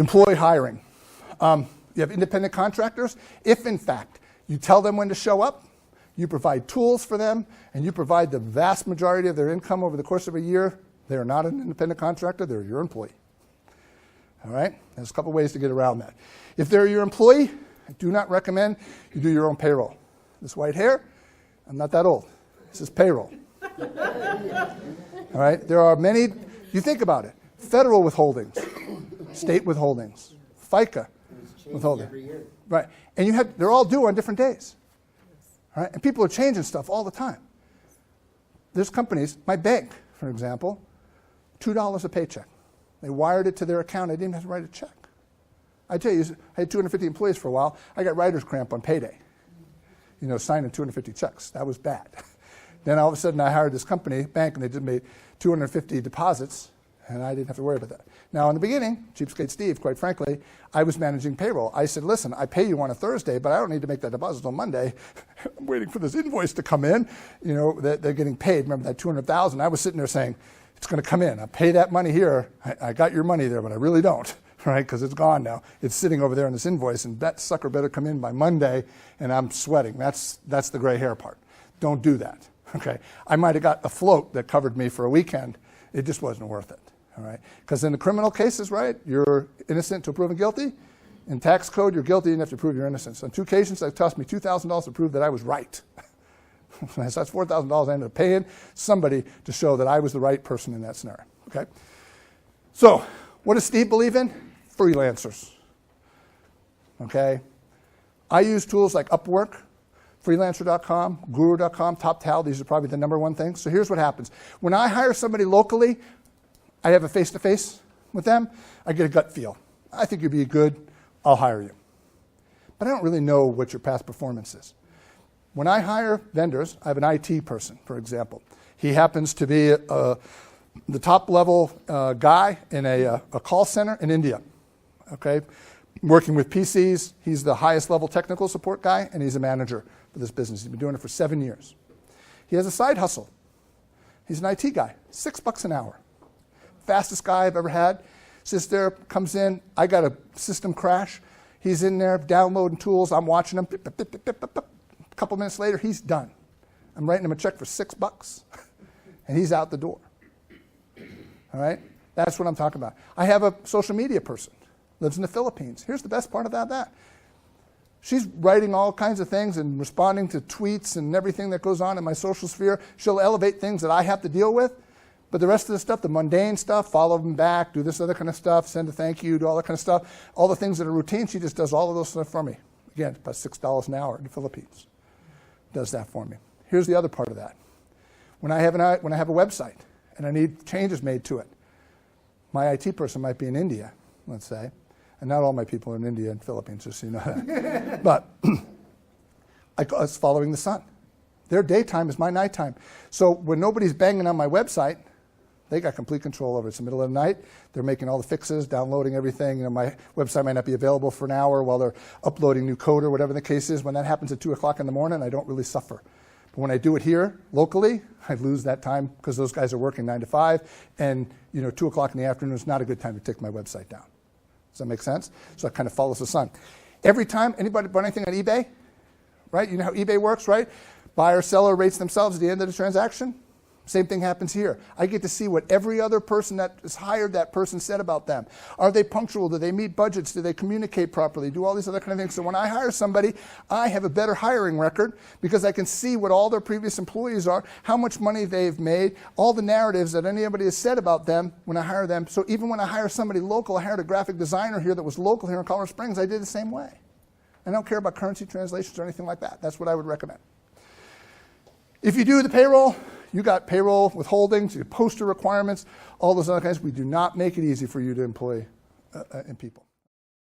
Employee hiring. You have independent contractors. If, in fact, you tell them when to show up, you provide tools for them, and you provide the vast majority of their income over the course of a year, they are not an independent contractor, they're your employee. All right? There's a couple ways to get around that. If they're your employee, I do not recommend you do your own payroll. This white hair, I'm not that old. This is payroll. All right? There are many, you think about it, federal withholdings, state withholdings, FICA withholding. Every year. Right. And they're all due on different days. All right? And people are changing stuff all the time. There's companies, my bank, for example, $2 a paycheck. They wired it to their account. I didn't even have to write a check. I tell you, I had 250 employees for a while. I got writer's cramp on payday. You know, signing 250 checks. That was bad. Then all of a sudden I hired this company, bank, and they just made 250 deposits, and I didn't have to worry about that. Now, in the beginning, Cheapskate Steve, quite frankly, I was managing payroll. I said, listen, I pay you on a Thursday, but I don't need to make that deposit on Monday. I'm waiting for this invoice to come in. You know, they're getting paid. Remember that $200,000? I was sitting there saying, it's going to come in. I pay that money here. I got your money there, but I really don't, right? Because it's gone now. It's sitting over there in this invoice, and that sucker better come in by Monday, and I'm sweating. That's the gray hair part. Don't do that, okay? I might have got a float that covered me for a weekend. It just wasn't worth it. All right, because in the criminal cases, right, you're innocent until proven guilty. In tax code, you're guilty and you have to prove your innocence. On 2 occasions, it cost me $2,000 to prove that I was right. So that's $4,000 I ended up paying somebody to show that I was the right person in that scenario. Okay. So, what does Steve believe in? Freelancers. Okay. I use tools like Upwork, freelancer.com, guru.com, TopTal. These are probably the #1 things. So here's what happens. When I hire somebody locally, I have a face-to-face with them. I get a gut feel. I think you'd be good. I'll hire you. But I don't really know what your past performance is. When I hire vendors, I have an IT person, for example. He happens to be the top-level guy in a call center in India. Okay, working with PCs. He's the highest-level technical support guy, and he's a manager for this business. He's been doing it for 7 years. He has a side hustle. He's an IT guy, $6 an hour. Fastest guy I've ever had. Sits there, comes in. I got a system crash. He's in there downloading tools. I'm watching him. Pip, pip, pip, pip, pip, pip. A couple minutes later, he's done. I'm writing him a check for $6, and he's out the door. All right? That's what I'm talking about. I have a social media person. Lives in the Philippines. Here's the best part about that. She's writing all kinds of things and responding to tweets and everything that goes on in my social sphere. She'll elevate things that I have to deal with. But the rest of the stuff, the mundane stuff, follow them back, do this other kind of stuff, send a thank you, do all that kind of stuff, all the things that are routine, she just does all of those stuff for me. Again, about $6 an hour in the Philippines. Does that for me. Here's the other part of that. When I have a website and I need changes made to it, my IT person might be in India, let's say, and not all my people are in India and Philippines, just so you know that. But it's following the sun. Their daytime is my nighttime. So when nobody's banging on my website, they got complete control over it. It's the middle of the night. They're making all the fixes, downloading everything. You know, my website might not be available for an hour while they're uploading new code or whatever the case is. When that happens at 2 o'clock in the morning, I don't really suffer. But when I do it here locally, I lose that time because those guys are working 9 to 5, and 2 o'clock in the afternoon is not a good time to take my website down. Does that make sense? So it kind of follows the sun. Every time, anybody bought anything on eBay? Right? You know how eBay works, right? Buyer, seller rates themselves at the end of the transaction. Same thing happens here. I get to see what every other person that is hired that person said about them. Are they punctual? Do they meet budgets? Do they communicate properly? Do all these other kind of things. So when I hire somebody, I have a better hiring record because I can see what all their previous employees are, how much money they've made, all the narratives that anybody has said about them when I hire them. So even when I hire somebody local, I hired a graphic designer here that was local here in Colorado Springs, I did the same way. I don't care about currency translations or anything like that. That's what I would recommend. If you do the payroll, you got payroll withholdings, your poster requirements, all those other kinds. We do not make it easy for you to employ people.